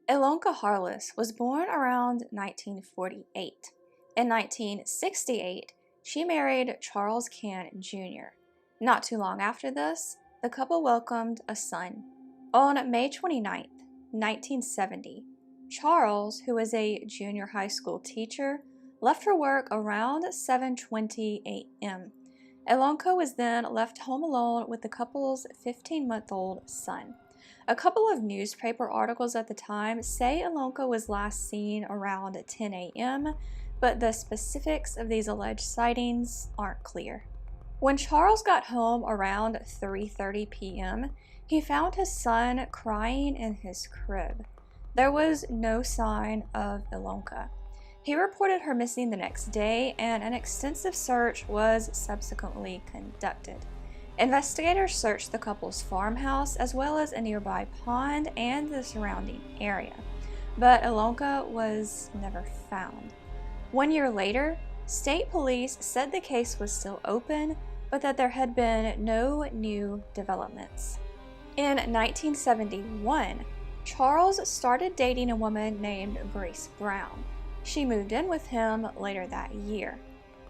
Ilonka Harless was born around 1948. In 1968, she married Charles Cann Jr. Not too long after this, the couple welcomed a son. On May 29, 1970, Charles, who was a junior high school teacher, left for work around 7:20 a.m. Ilonka was then left home alone with the couple's 15-month-old son. A couple of newspaper articles at the time say Ilonka was last seen around 10 a.m., but the specifics of these alleged sightings aren't clear. When Charles got home around 3:30 p.m., he found his son crying in his crib. There was no sign of Ilonka. He reported her missing the next day, and an extensive search was subsequently conducted. Investigators searched the couple's farmhouse as well as a nearby pond and the surrounding area, but Ilonka was never found. 1 year later, state police said the case was still open, but that there had been no new developments. In 1971, Charles started dating a woman named Grace Brown. She moved in with him later that year.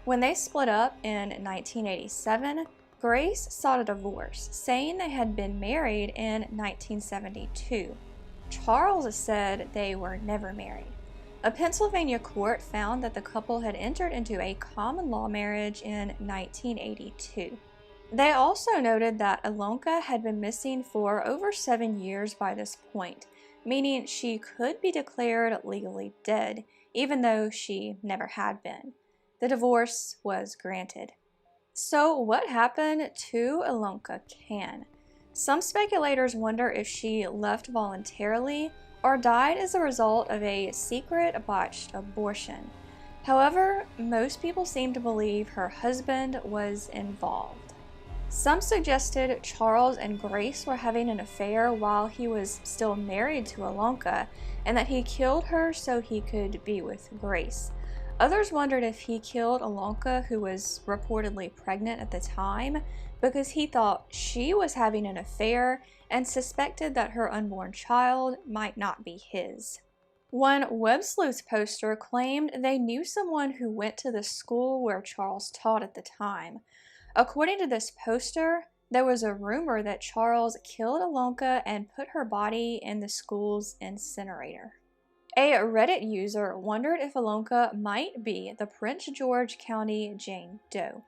When they split up in 1987, Grace sought a divorce, saying they had been married in 1972. Charles said they were never married. A Pennsylvania court found that the couple had entered into a common law marriage in 1982. They also noted that Ilonka had been missing for over 7 years by this point, meaning she could be declared legally dead, even though she never had been. The divorce was granted. So what happened to Ilonka Cann? Some speculators wonder if she left voluntarily or died as a result of a secret botched abortion. However, most people seem to believe her husband was involved. Some suggested Charles and Grace were having an affair while he was still married to Ilonka, and that he killed her so he could be with Grace. Others wondered if he killed Ilonka, who was reportedly pregnant at the time, because he thought she was having an affair and suspected that her unborn child might not be his. One Web Sleuth poster claimed they knew someone who went to the school where Charles taught at the time. According to this poster, there was a rumor that Charles killed Ilonka and put her body in the school's incinerator. A Reddit user wondered if Ilonka might be the Prince George County Jane Doe.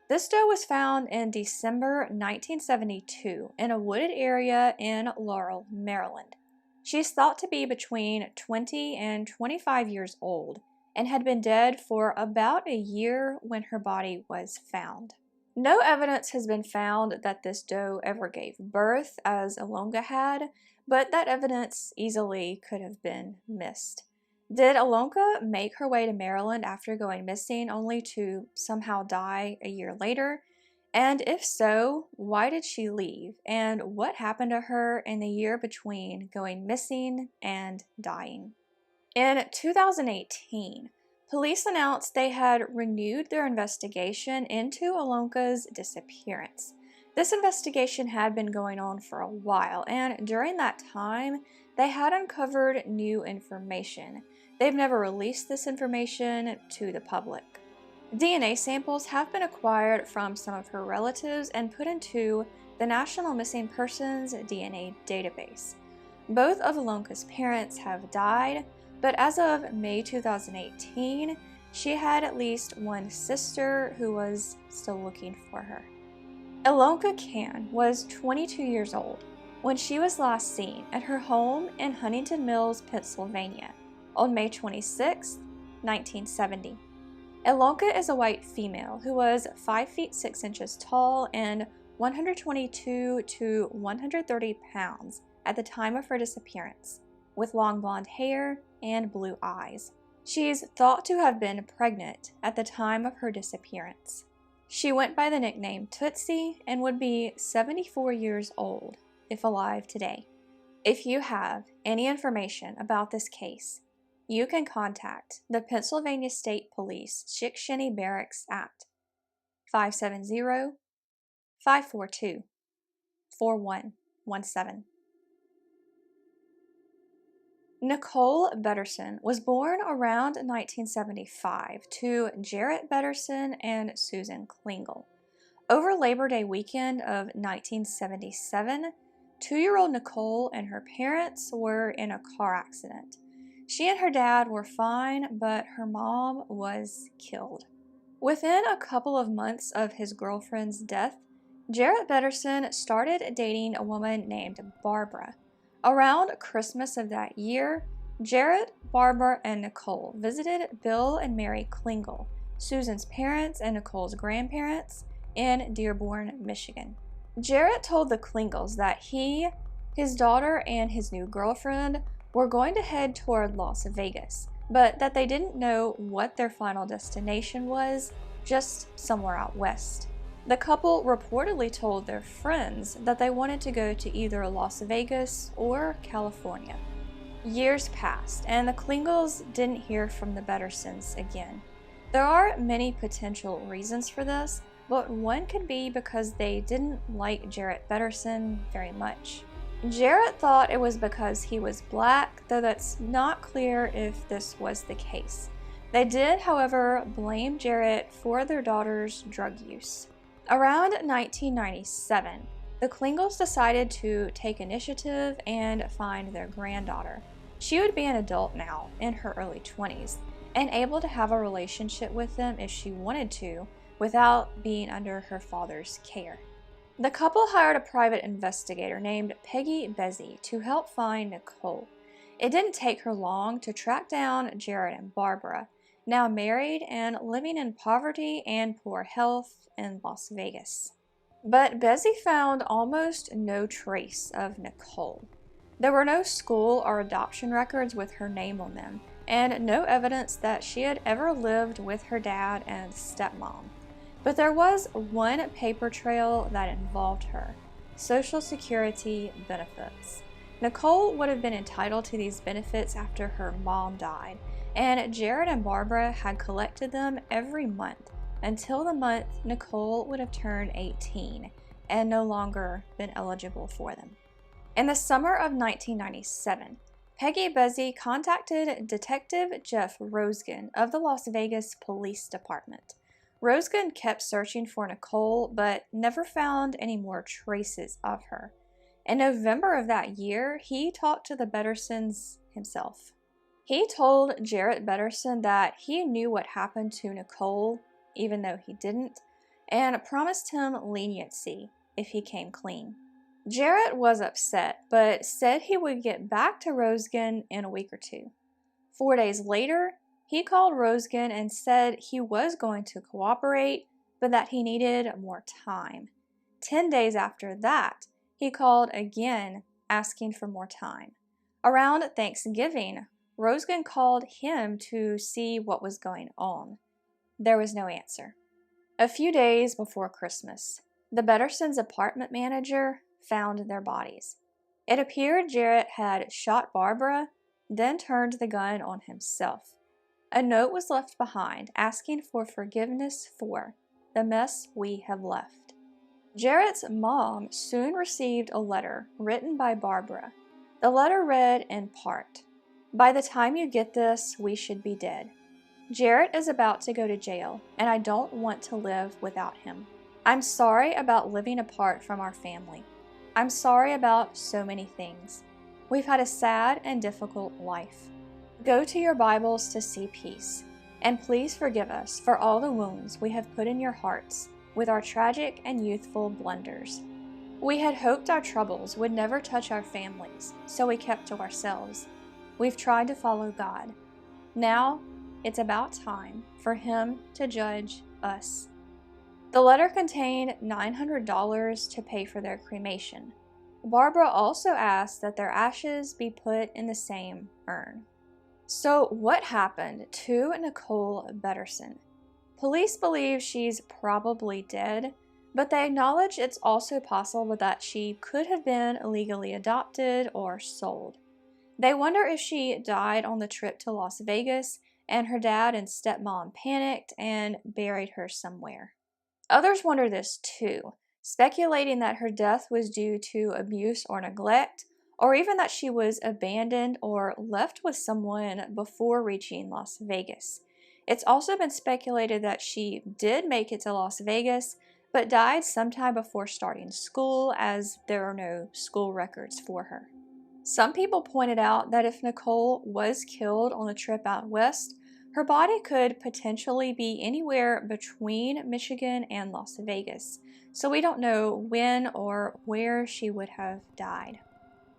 This doe was found in December 1972 in a wooded area in Laurel, Maryland. She's thought to be between 20 and 25 years old and had been dead for about a year when her body was found. No evidence has been found that this doe ever gave birth, as Ilonka had, but that evidence easily could have been missed. Did Ilonka make her way to Maryland after going missing only to somehow die a year later? And if so, why did she leave? And what happened to her in the year between going missing and dying? In 2018, police announced they had renewed their investigation into Ilonka's disappearance. This investigation had been going on for a while, and during that time, they had uncovered new information. They've never released this information to the public. DNA samples have been acquired from some of her relatives and put into the National Missing Persons DNA database. Both of Ilonka's parents have died, but as of May 2018, she had at least one sister who was still looking for her. Ilonka Cann was 22 years old when she was last seen at her home in Huntington Mills, Pennsylvania, on May 26, 1970. Ilonka is a white female who was 5 feet 6 inches tall and 122 to 130 pounds at the time of her disappearance, with long blonde hair and blue eyes. She's thought to have been pregnant at the time of her disappearance. She went by the nickname Tootsie and would be 74 years old if alive today. If you have any information about this case, you can contact the Pennsylvania State Police Shickshinny Barracks at 570-542-4117. Nikole Betterson was born around 1975 to Jarrett Betterson and Susan Klingel. Over Labor Day weekend of 1977, 2-year-old Nikole and her parents were in a car accident. She and her dad were fine, but her mom was killed. Within a couple of months of his girlfriend's death, Jarrett Betterson started dating a woman named Barbara. Around Christmas of that year, Jarrett, Barbara, and Nikole visited Bill and Mary Klingel, Susan's parents and Nicole's grandparents, in Dearborn, Michigan. Jarrett told the Klingels that he, his daughter, and his new girlfriend were going to head toward Las Vegas, but that they didn't know what their final destination was, just somewhere out west. The couple reportedly told their friends that they wanted to go to either Las Vegas or California. Years passed, and the Klingels didn't hear from the Bettersons again. There are many potential reasons for this, but one could be because they didn't like Jarrett Betterson very much. Jarrett thought it was because he was black, though that's not clear if this was the case. They did, however, blame Jarrett for their daughter's drug use. Around 1997, the Klingels decided to take initiative and find their granddaughter. She would be an adult now, in her early 20s, and able to have a relationship with them if she wanted to, without being under her father's care. The couple hired a private investigator named Peggy Bezzi to help find Nikole. It didn't take her long to track down Jarrett and Barbara, now married and living in poverty and poor health in Las Vegas. But Bezzi found almost no trace of Nikole. There were no school or adoption records with her name on them, and no evidence that she had ever lived with her dad and stepmom. But there was one paper trail that involved her: Social Security benefits. Nikole would have been entitled to these benefits after her mom died, and Jarrett and Barbara had collected them every month until the month Nikole would have turned 18 and no longer been eligible for them. In the summer of 1997, Peggy Bezzi contacted Detective Jeff Rosegan of the Las Vegas Police Department. Rosegan kept searching for Nikole, but never found any more traces of her. In November of that year, he talked to the Bettersons himself. He told Jarrett Betterson that he knew what happened to Nikole, even though he didn't, and promised him leniency if he came clean. Jarrett was upset, but said he would get back to Rosegan in a week or two. 4 days later, he called Rosegan and said he was going to cooperate, but that he needed more time. 10 days after that, he called again, asking for more time. Around Thanksgiving, Rosegan called him to see what was going on. There was no answer. A few days before Christmas, the Bettersons' apartment manager found their bodies. It appeared Jarrett had shot Barbara, then turned the gun on himself. A note was left behind asking for forgiveness for the mess we have left. Jarrett's mom soon received a letter written by Barbara. The letter read in part, "By the time you get this, we should be dead. Jarrett is about to go to jail, and I don't want to live without him. I'm sorry about living apart from our family. I'm sorry about so many things. We've had a sad and difficult life. Go to your Bibles to see peace, and please forgive us for all the wounds we have put in your hearts with our tragic and youthful blunders. We had hoped our troubles would never touch our families, so we kept to ourselves. We've tried to follow God. Now, it's about time for Him to judge us." The letter contained $900 to pay for their cremation. Barbara also asked that their ashes be put in the same urn. So what happened to Nikole Betterson? Police believe she's probably dead, but they acknowledge it's also possible that she could have been illegally adopted or sold. They wonder if she died on the trip to Las Vegas and her dad and stepmom panicked and buried her somewhere. Others wonder this too, speculating that her death was due to abuse or neglect, or even that she was abandoned or left with someone before reaching Las Vegas. It's also been speculated that she did make it to Las Vegas, but died sometime before starting school, as there are no school records for her. Some people pointed out that if Nikole was killed on the trip out west, her body could potentially be anywhere between Michigan and Las Vegas, so we don't know when or where she would have died.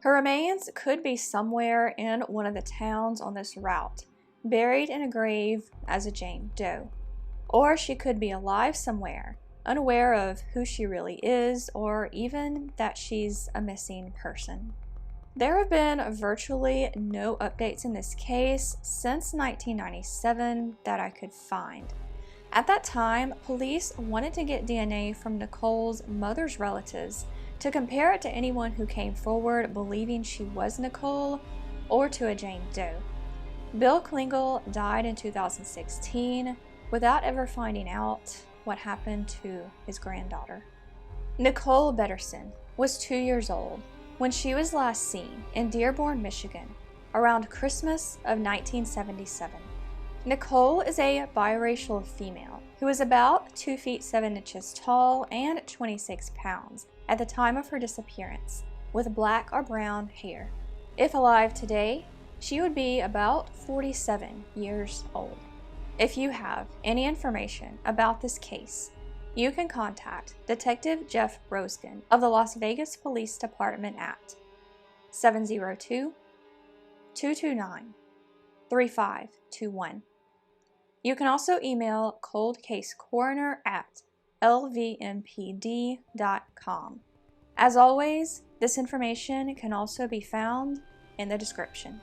Her remains could be somewhere in one of the towns on this route, buried in a grave as a Jane Doe. Or she could be alive somewhere, unaware of who she really is, or even that she's a missing person. There have been virtually no updates in this case since 1997 that I could find. At that time, police wanted to get DNA from Nikole's mother's relatives to compare it to anyone who came forward believing she was Nikole or to a Jane Doe. Bill Klingel died in 2016 without ever finding out what happened to his granddaughter. Nikole Betterson was 2 years old when she was last seen in Dearborn, Michigan, around Christmas of 1977. Nikole is a biracial female who is about 2 feet 7 inches tall and 26 pounds at the time of her disappearance, with black or brown hair. If alive today, she would be about 47 years old. If you have any information about this case, you can contact Detective Jeff Roskin of the Las Vegas Police Department at 702-229-3521. You can also email coldcasecoroner@lvmpd.com. As always, this information can also be found in the description.